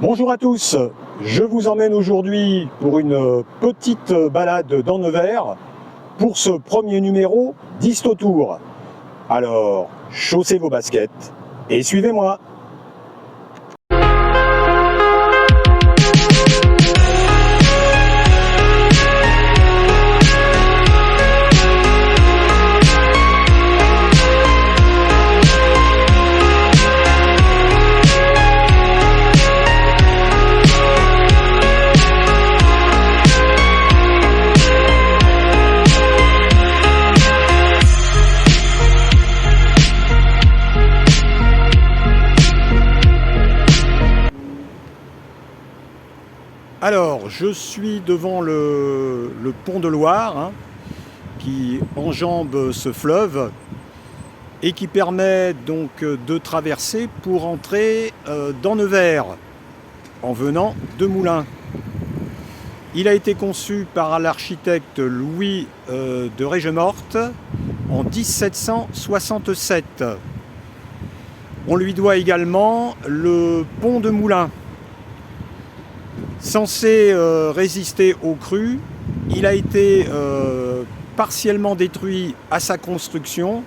Bonjour à tous, je vous emmène aujourd'hui pour une petite balade dans Nevers pour ce premier numéro d'Histotour. Alors, chaussez vos baskets et suivez-moi. Alors, je suis devant le pont de Loire qui enjambe ce fleuve et qui permet donc de traverser pour entrer dans Nevers en venant de Moulins. Il a été conçu par l'architecte Louis de Régemorte en 1767. On lui doit également le pont de Moulins. Censé résister aux crues, il a été partiellement détruit à sa construction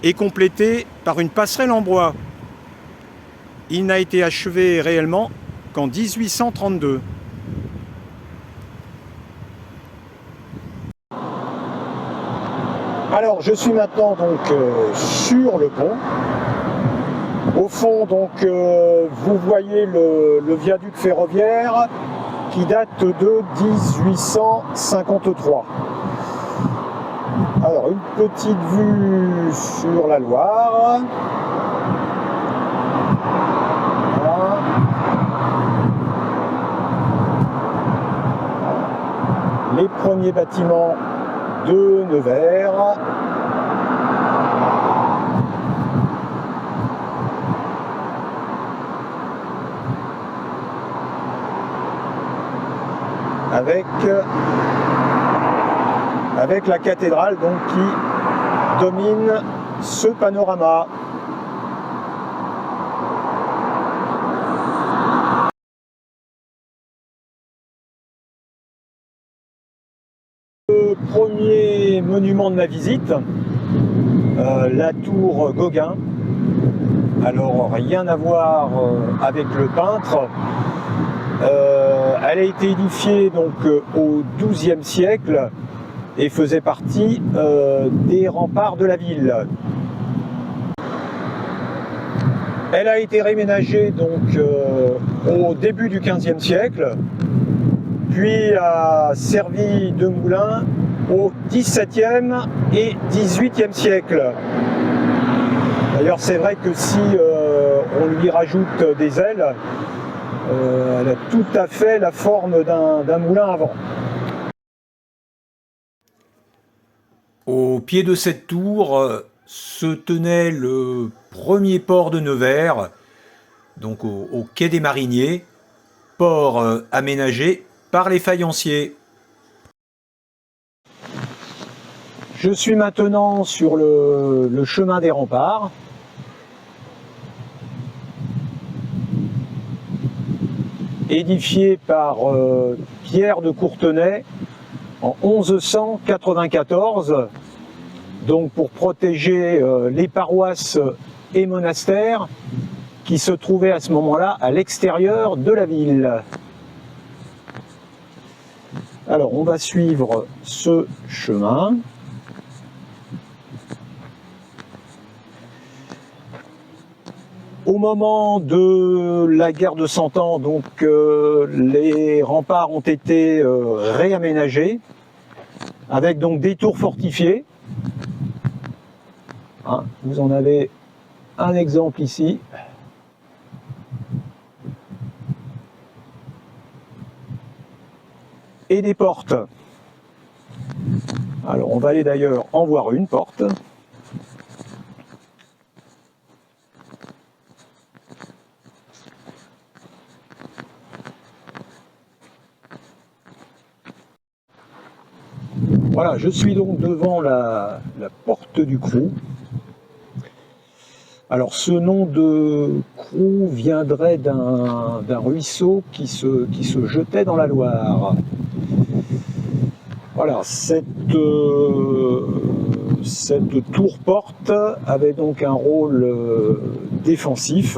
et complété par une passerelle en bois. Il n'a été achevé réellement qu'en 1832. Alors je suis maintenant donc sur le pont. Au fond, donc, vous voyez le viaduc ferroviaire qui date de 1853. Alors, une petite vue sur la Loire. Voilà. Les premiers bâtiments de Nevers. Avec la cathédrale donc qui domine ce panorama. Le premier monument de ma visite, la tour Gauguin. Alors rien à voir avec le peintre. Elle a été édifiée donc au XIIe siècle et faisait partie des remparts de la ville. Elle a été réménagée donc au début du XVe siècle, puis a servi de moulin au XVIIe et XVIIIe siècle. D'ailleurs, c'est vrai que si on lui rajoute des ailes, elle a tout à fait la forme d'un moulin à vent. Au pied de cette tour se tenait le premier port de Nevers, donc au quai des Mariniers, port aménagé par les faïenciers. Je suis maintenant sur le chemin des remparts. Édifié par Pierre de Courtenay en 1194, donc pour protéger les paroisses et monastères qui se trouvaient à ce moment-là à l'extérieur de la ville. Alors on va suivre ce chemin. Au moment de la guerre de Cent Ans, donc, les remparts ont été réaménagés avec donc des tours fortifiées. Vous en avez un exemple ici. Et des portes. Alors on va aller d'ailleurs en voir une porte. Voilà, je suis donc devant la porte du Crou. Alors ce nom de Crou viendrait d'un ruisseau qui se jetait dans la Loire. Voilà, cette tour-porte avait donc un rôle défensif,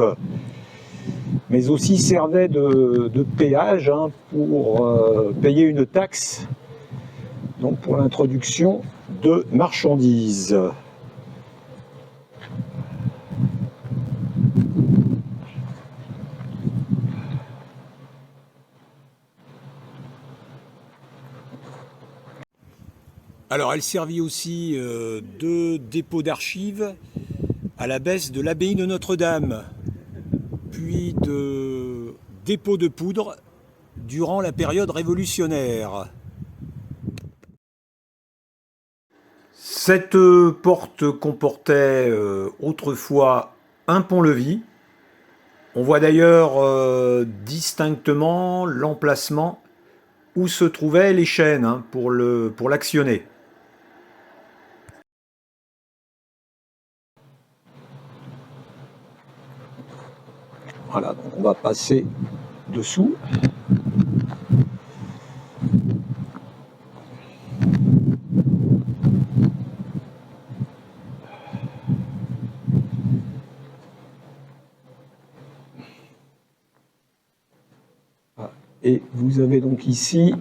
mais aussi servait de péage pour payer une taxe, donc pour l'introduction de marchandises. Alors elle servit aussi de dépôt d'archives à la baisse de l'abbaye de Notre-Dame, puis de dépôt de poudre durant la période révolutionnaire. Cette porte comportait autrefois un pont-levis. On voit d'ailleurs distinctement l'emplacement où se trouvaient les chaînes pour l'actionner. Voilà, donc on va passer dessous. Et vous avez donc ici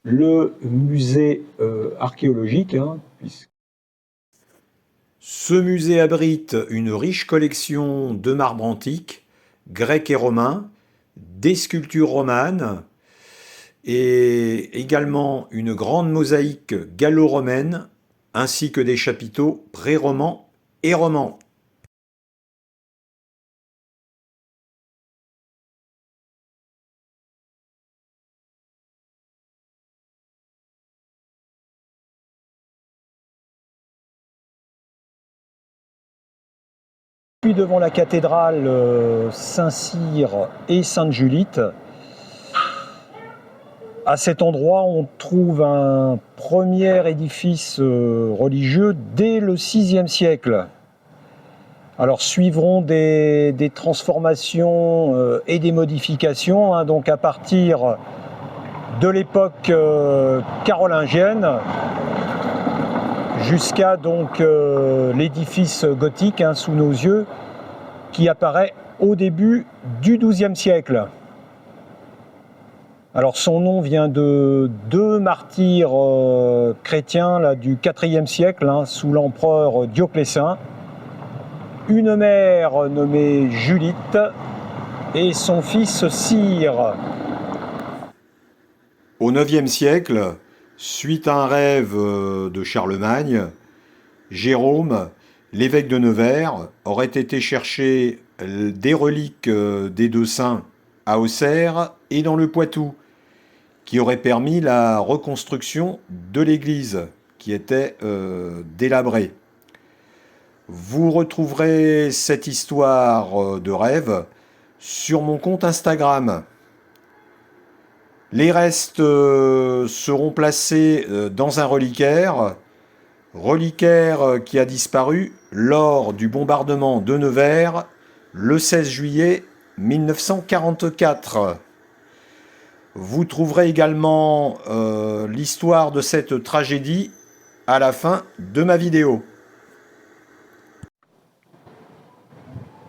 le musée archéologique. Ce musée abrite une riche collection de marbres antiques, grecs et romains, des sculptures romanes et également une grande mosaïque gallo-romaine ainsi que des chapiteaux pré-romans et romans. Puis devant la cathédrale Saint-Cyr et Sainte-Julite, à cet endroit, on trouve un premier édifice religieux dès le VIe siècle. Alors suivront des transformations et des modifications, donc à partir de l'époque carolingienne jusqu'à donc l'édifice gothique sous nos yeux qui apparaît au début du XIIe siècle. Alors son nom vient de deux martyrs chrétiens là, du IVe siècle sous l'empereur Dioclétien. Une mère nommée Julite et son fils Cyr. Au IXe siècle, suite à un rêve de Charlemagne, Jérôme, l'évêque de Nevers, aurait été chercher des reliques des deux saints à Auxerre et dans le Poitou, qui aurait permis la reconstruction de l'église, qui était délabrée. Vous retrouverez cette histoire de rêve sur mon compte Instagram. Les restes seront placés dans un reliquaire qui a disparu lors du bombardement de Nevers le 16 juillet 1944. Vous trouverez également l'histoire de cette tragédie à la fin de ma vidéo.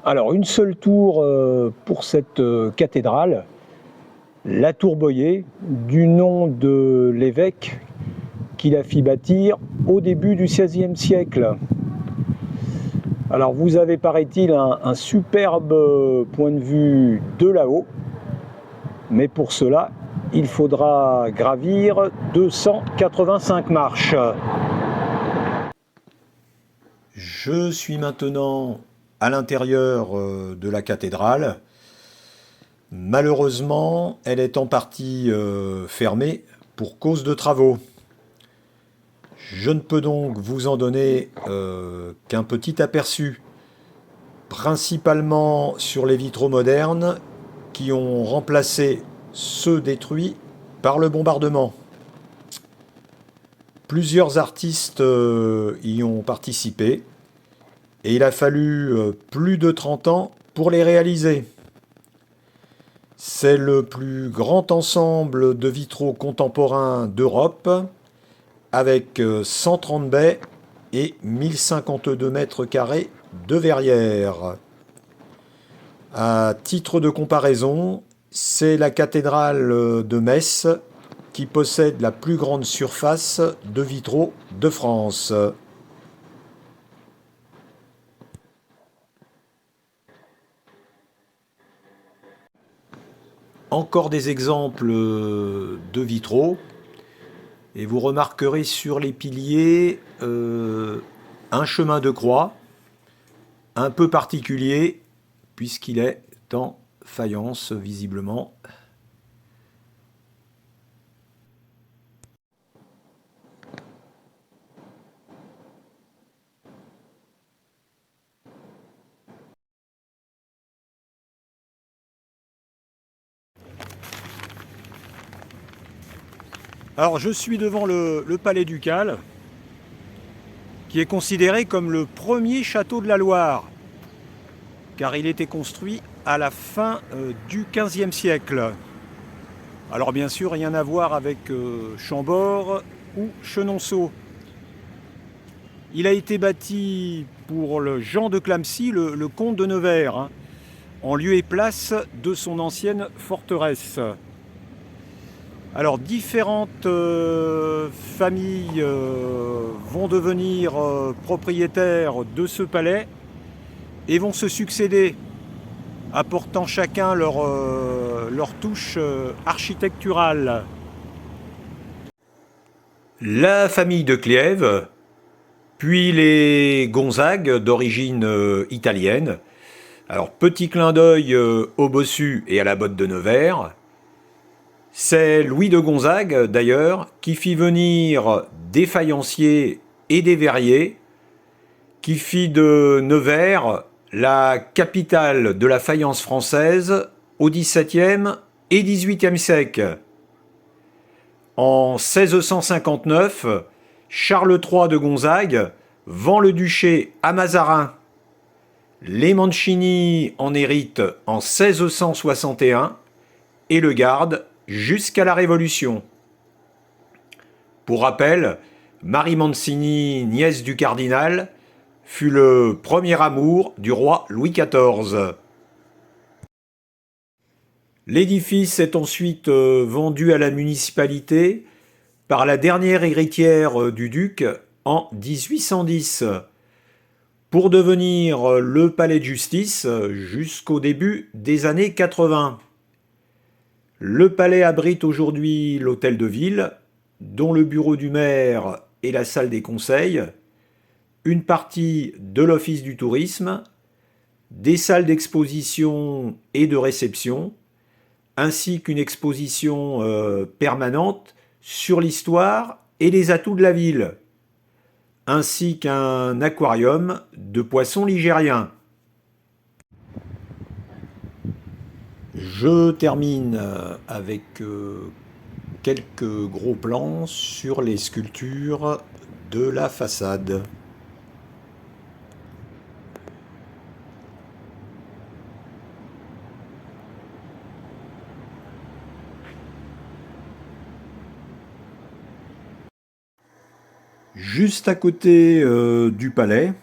Alors une seule tour pour cette cathédrale, la tour Boyer, du nom de l'évêque qui la fit bâtir au début du XVIe siècle. Alors vous avez, paraît-il, un superbe point de vue de là-haut, mais pour cela, il faudra gravir 285 marches. Je suis maintenant à l'intérieur de la cathédrale. Malheureusement, elle est en partie fermée pour cause de travaux. Je ne peux donc vous en donner qu'un petit aperçu, principalement sur les vitraux modernes qui ont remplacé ceux détruits par le bombardement. Plusieurs artistes y ont participé et il a fallu plus de 30 ans pour les réaliser. C'est le plus grand ensemble de vitraux contemporains d'Europe, avec 130 baies et 1052 mètres carrés de verrières. À titre de comparaison, c'est la cathédrale de Metz qui possède la plus grande surface de vitraux de France. Encore des exemples de vitraux. Et vous remarquerez sur les piliers un chemin de croix un peu particulier puisqu'il est en faïence visiblement. Alors je suis devant le palais ducal, qui est considéré comme le premier château de la Loire, car il était construit à la fin du XVe siècle. Alors bien sûr, rien à voir avec Chambord ou Chenonceau. Il a été bâti pour le Jean de Clamecy, le comte de Nevers, hein, en lieu et place de son ancienne forteresse. Alors différentes familles vont devenir propriétaires de ce palais et vont se succéder, apportant chacun leur touche architecturale. La famille de Clèves, puis les Gonzague d'origine italienne. Alors petit clin d'œil au bossu et à la botte de Nevers. C'est Louis de Gonzague, d'ailleurs, qui fit venir des faïenciers et des verriers, qui fit de Nevers la capitale de la faïence française au XVIIe et XVIIIe siècle. En 1659, Charles III de Gonzague vend le duché à Mazarin. Les Mancini en héritent en 1661 et le gardent jusqu'à la Révolution. Pour rappel, Marie Mancini, nièce du cardinal, fut le premier amour du roi Louis XIV. L'édifice est ensuite vendu à la municipalité par la dernière héritière du duc en 1810, pour devenir le palais de justice jusqu'au début des années 80. Le palais abrite aujourd'hui l'hôtel de ville, dont le bureau du maire et la salle des conseils, une partie de l'office du tourisme, des salles d'exposition et de réception, ainsi qu'une exposition permanente sur l'histoire et les atouts de la ville, ainsi qu'un aquarium de poissons ligériens. Je termine avec quelques gros plans sur les sculptures de la façade. Juste à côté du palais,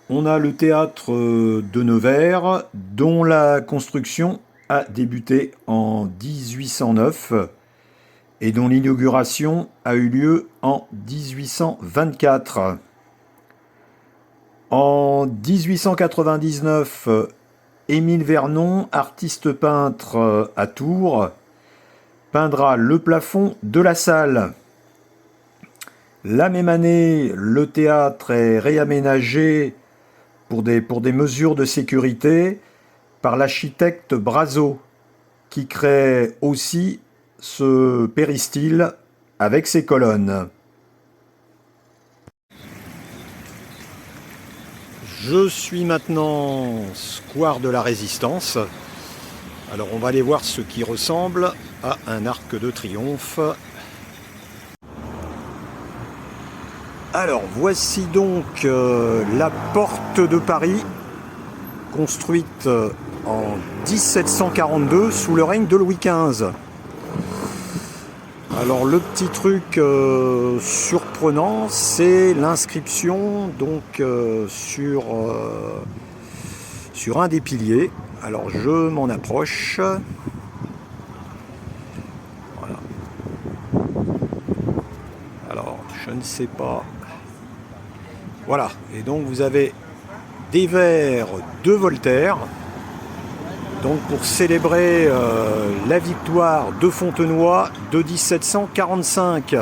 on a le théâtre de Nevers, dont la construction a débuté en 1809 et dont l'inauguration a eu lieu en 1824. En 1899, Émile Vernon, artiste peintre à Tours, peindra le plafond de la salle. La même année, le théâtre est réaménagé pour des mesures de sécurité par l'architecte Brazo, qui crée aussi ce péristyle avec ses colonnes. Je suis maintenant square de la Résistance. Alors on va aller voir ce qui ressemble à un arc de triomphe. Alors, voici donc la porte de Paris, construite en 1742 sous le règne de Louis XV. Alors, le petit truc surprenant, c'est l'inscription donc sur un des piliers. Alors, je m'en approche. Voilà. Alors, je ne sais pas. Voilà, et donc vous avez des vers de Voltaire, donc pour célébrer la victoire de Fontenoy de 1745.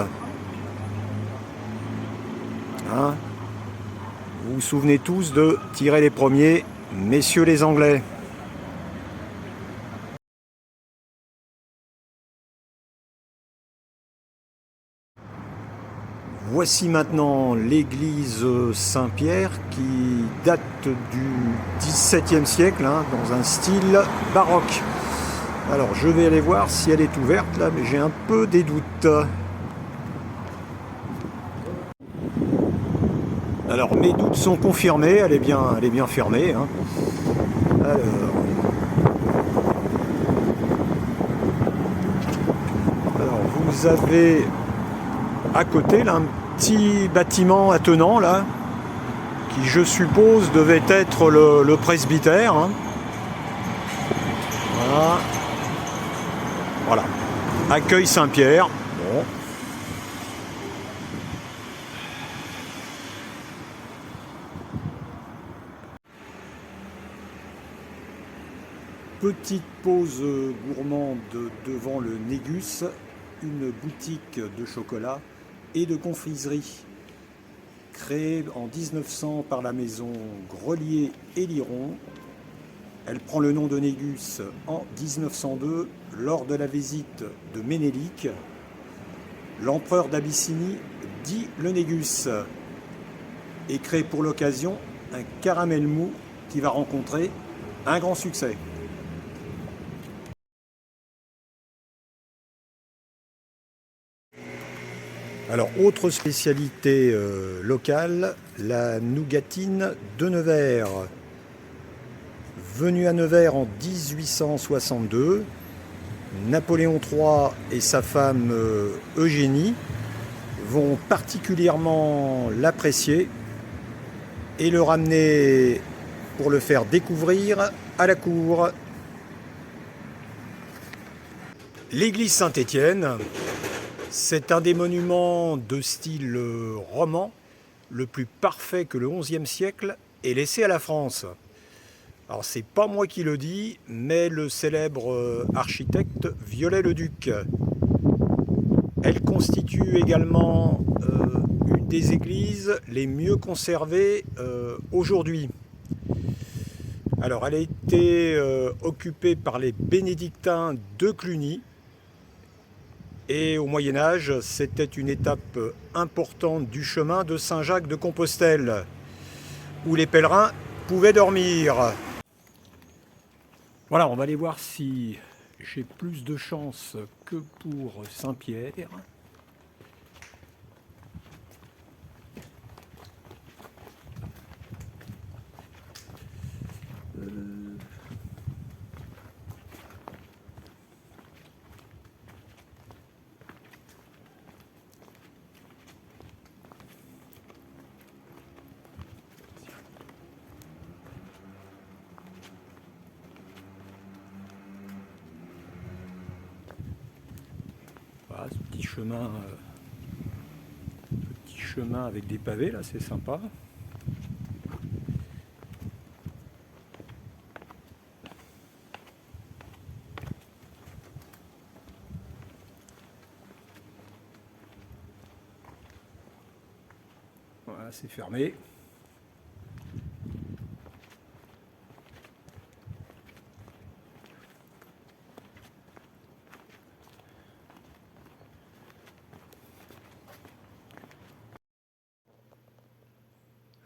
Hein, vous vous souvenez tous de tirer les premiers, messieurs les Anglais. Voici maintenant l'église Saint-Pierre qui date du XVIIe siècle, hein, dans un style baroque. Alors je vais aller voir si elle est ouverte là, mais j'ai un peu des doutes. Alors mes doutes sont confirmés, elle est bien fermée. Hein. Alors vous avez à côté là un petit bâtiment attenant là, qui je suppose devait être le presbytère. Hein. Voilà. Voilà. Accueil Saint-Pierre. Bon. Petite pause gourmande devant le Négus, une boutique de chocolat et de confiserie. Créée en 1900 par la maison Grelier et Liron, elle prend le nom de Négus en 1902 lors de la visite de Ménélique. L'empereur d'Abyssinie dit le Négus et crée pour l'occasion un caramel mou qui va rencontrer un grand succès. Alors, autre spécialité locale, la nougatine de Nevers. Venue à Nevers en 1862, Napoléon III et sa femme Eugénie vont particulièrement l'apprécier et le ramener pour le faire découvrir à la cour. L'église Saint-Étienne, c'est un des monuments de style roman le plus parfait que le XIe siècle ait laissé à la France. Alors c'est pas moi qui le dis, mais le célèbre architecte Viollet-le-Duc. Elle constitue également une des églises les mieux conservées aujourd'hui. Alors elle a été occupée par les bénédictins de Cluny. Et au Moyen-Âge, c'était une étape importante du chemin de Saint-Jacques de Compostelle, où les pèlerins pouvaient dormir. Voilà, on va aller voir si j'ai plus de chance que pour Saint-Pierre. Voilà, ce petit chemin avec des pavés, là, c'est sympa. Voilà, c'est fermé.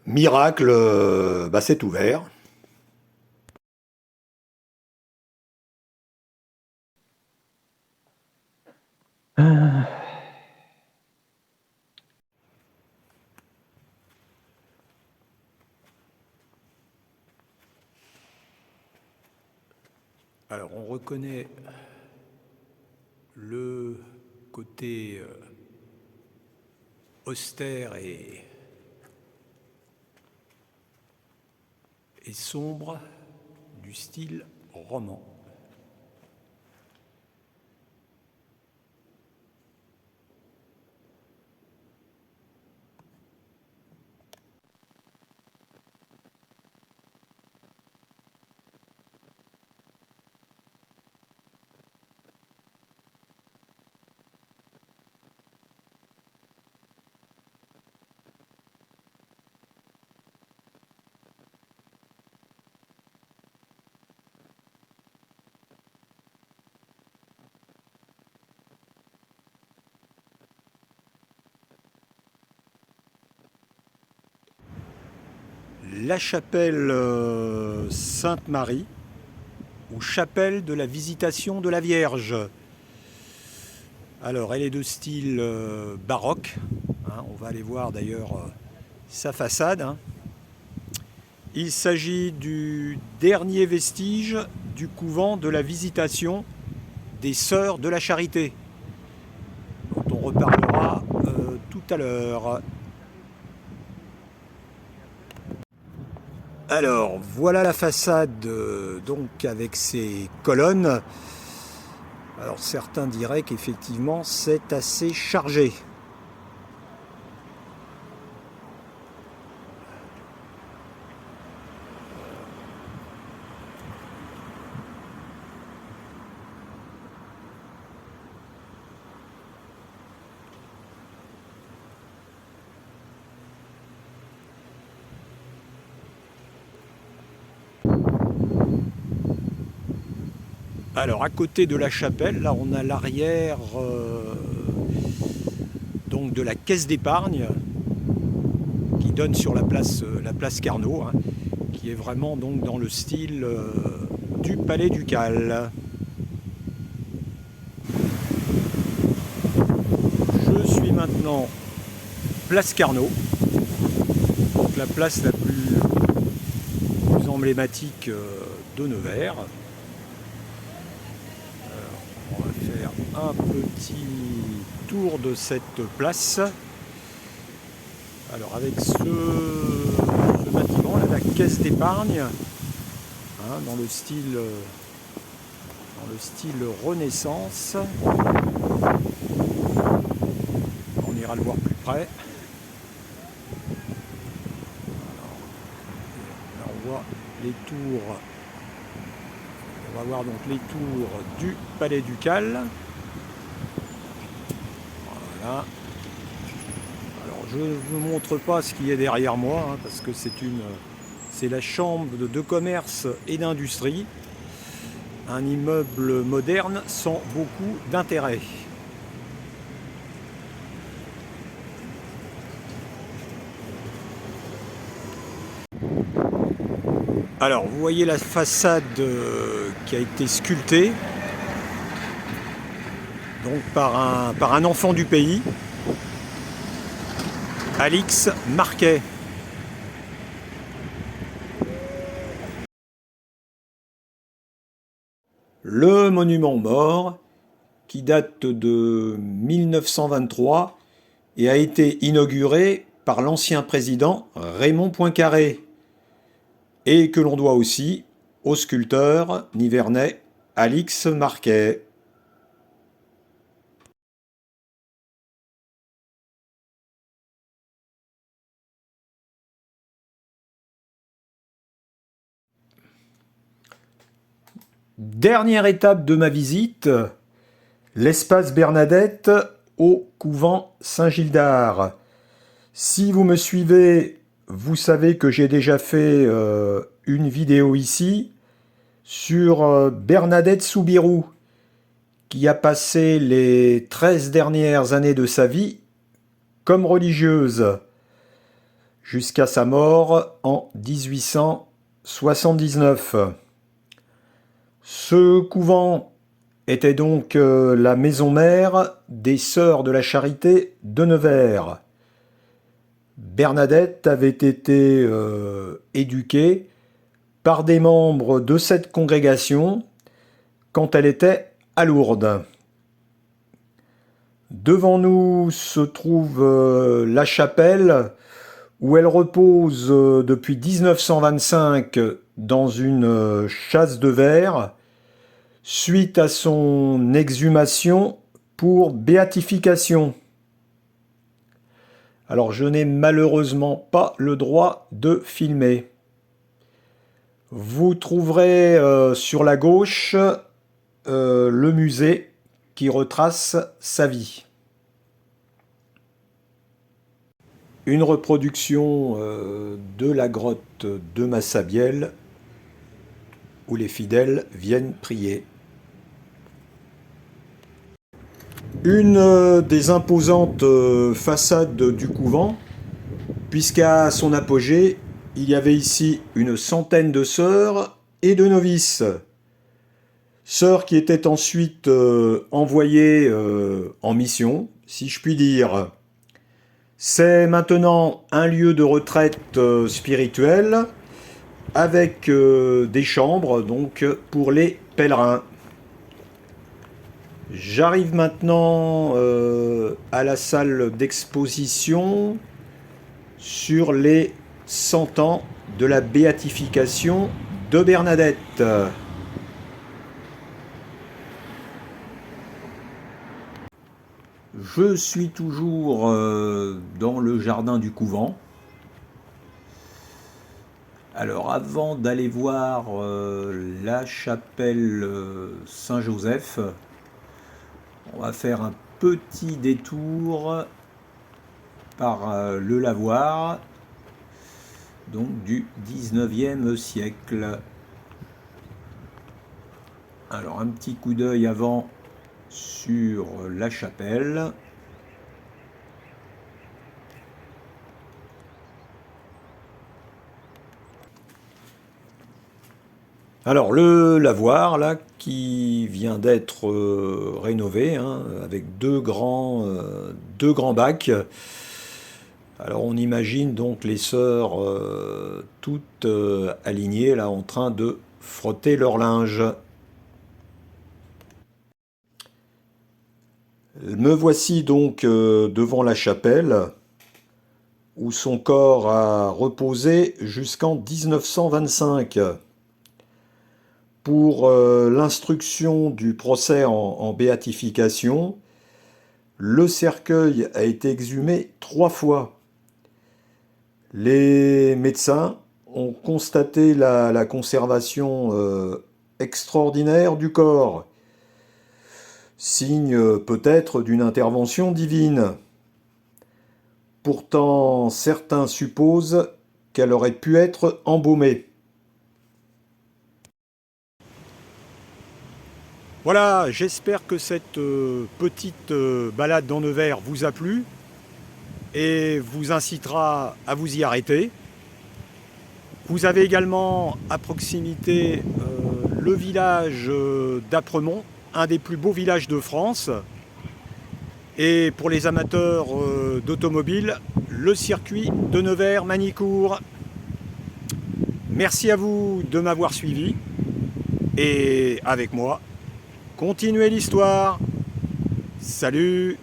Miracle, c'est ouvert. Alors on reconnaît le côté austère et sombre du style roman. La chapelle Sainte-Marie, ou chapelle de la Visitation de la Vierge. Alors, elle est de style baroque. Hein, on va aller voir d'ailleurs sa façade. Hein. Il s'agit du dernier vestige du couvent de la Visitation des Sœurs de la Charité, dont on reparlera tout à l'heure. Alors, voilà la façade donc avec ses colonnes. Alors, certains diraient qu'effectivement, c'est assez chargé. Alors à côté de la chapelle, là on a l'arrière donc de la caisse d'épargne qui donne sur la place Carnot, hein, qui est vraiment donc dans le style du Palais ducal. Je suis maintenant place Carnot, donc la place la plus emblématique de Nevers. Un petit tour de cette place. Alors avec ce bâtiment, là, la caisse d'épargne, hein, dans le style Renaissance. On ira le voir plus près. Alors, là on voit les tours. On va voir donc les tours du Palais ducal. Voilà. Alors je ne vous montre pas ce qui est derrière moi, hein, parce que c'est la chambre de commerce et d'industrie. Un immeuble moderne sans beaucoup d'intérêt. Alors vous voyez la façade qui a été sculptée donc par un enfant du pays, Alix Marquet. Le monument aux morts, qui date de 1923 et a été inauguré par l'ancien président Raymond Poincaré, et que l'on doit aussi au sculpteur nivernais Alix Marquet. Dernière étape de ma visite, l'espace Bernadette au couvent Saint-Gildard. Si vous me suivez, vous savez que j'ai déjà fait une vidéo ici sur Bernadette Soubirous, qui a passé les 13 dernières années de sa vie comme religieuse, jusqu'à sa mort en 1879. Ce couvent était donc la maison mère des Sœurs de la Charité de Nevers. Bernadette avait été éduquée par des membres de cette congrégation quand elle était à Lourdes. Devant nous se trouve la chapelle où elle repose depuis 1925 dans une châsse de verre suite à son exhumation pour béatification. Alors je n'ai malheureusement pas le droit de filmer. Vous trouverez sur la gauche le musée qui retrace sa vie. Une reproduction de la grotte de Massabielle où les fidèles viennent prier. Une des imposantes façades du couvent, puisqu'à son apogée, il y avait ici une centaine de sœurs et de novices. Sœurs qui étaient ensuite envoyées en mission, si je puis dire. C'est maintenant un lieu de retraite spirituelle avec des chambres donc pour les pèlerins. J'arrive maintenant à la salle d'exposition sur les 100 ans de la béatification de Bernadette. Je suis toujours dans le jardin du couvent. Alors avant d'aller voir la chapelle Saint-Joseph, on va faire un petit détour par le lavoir, donc du 19e siècle. Alors un petit coup d'œil avant sur la chapelle. Alors le lavoir là qui vient d'être rénové hein, avec deux grands bacs. Alors on imagine donc les sœurs toutes alignées là en train de frotter leur linge. Me voici donc devant la chapelle où son corps a reposé jusqu'en 1925. Pour l'instruction du procès en béatification, le cercueil a été exhumé 3 fois. Les médecins ont constaté la conservation extraordinaire du corps, signe peut-être d'une intervention divine. Pourtant, certains supposent qu'elle aurait pu être embaumée. Voilà, j'espère que cette petite balade dans Nevers vous a plu et vous incitera à vous y arrêter. Vous avez également à proximité le village d'Apremont, un des plus beaux villages de France. Et pour les amateurs d'automobile, le circuit de Nevers-Magnicourt. Merci à vous de m'avoir suivi et avec moi, continuez l'histoire. Salut!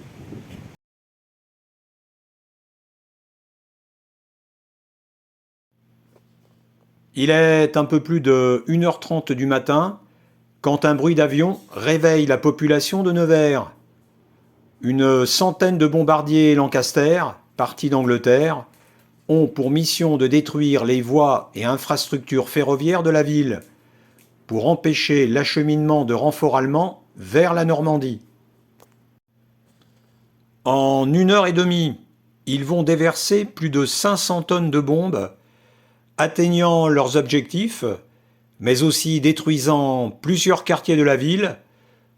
Il est un peu plus de 1h30 du matin quand un bruit d'avion réveille la population de Nevers. Une centaine de bombardiers Lancaster, partis d'Angleterre, ont pour mission de détruire les voies et infrastructures ferroviaires de la ville pour empêcher l'acheminement de renforts allemands vers la Normandie. En 1h30, ils vont déverser plus de 500 tonnes de bombes, atteignant leurs objectifs, mais aussi détruisant plusieurs quartiers de la ville,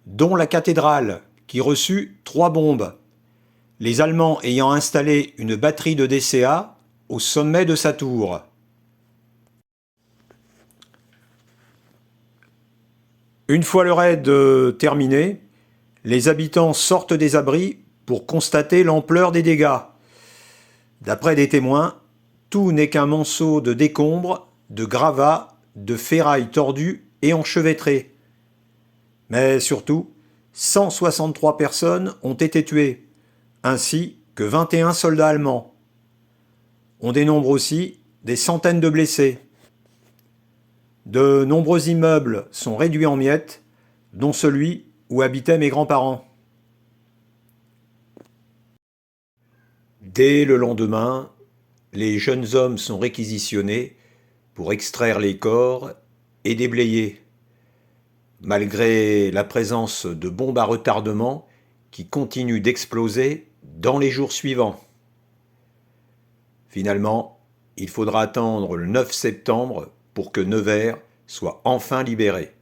dont la cathédrale, qui reçut 3 bombes, les Allemands ayant installé une batterie de DCA au sommet de sa tour. Une fois le raid terminé, les habitants sortent des abris pour constater l'ampleur des dégâts. D'après des témoins, tout n'est qu'un monceau de décombres, de gravats, de ferrailles tordues et enchevêtrées. Mais surtout, 163 personnes ont été tuées, ainsi que 21 soldats allemands. On dénombre aussi des centaines de blessés. De nombreux immeubles sont réduits en miettes, dont celui où habitaient mes grands-parents. Dès le lendemain, les jeunes hommes sont réquisitionnés pour extraire les corps et déblayer, malgré la présence de bombes à retardement qui continuent d'exploser dans les jours suivants. Finalement, il faudra attendre le 9 septembre pour que Nevers soit enfin libéré.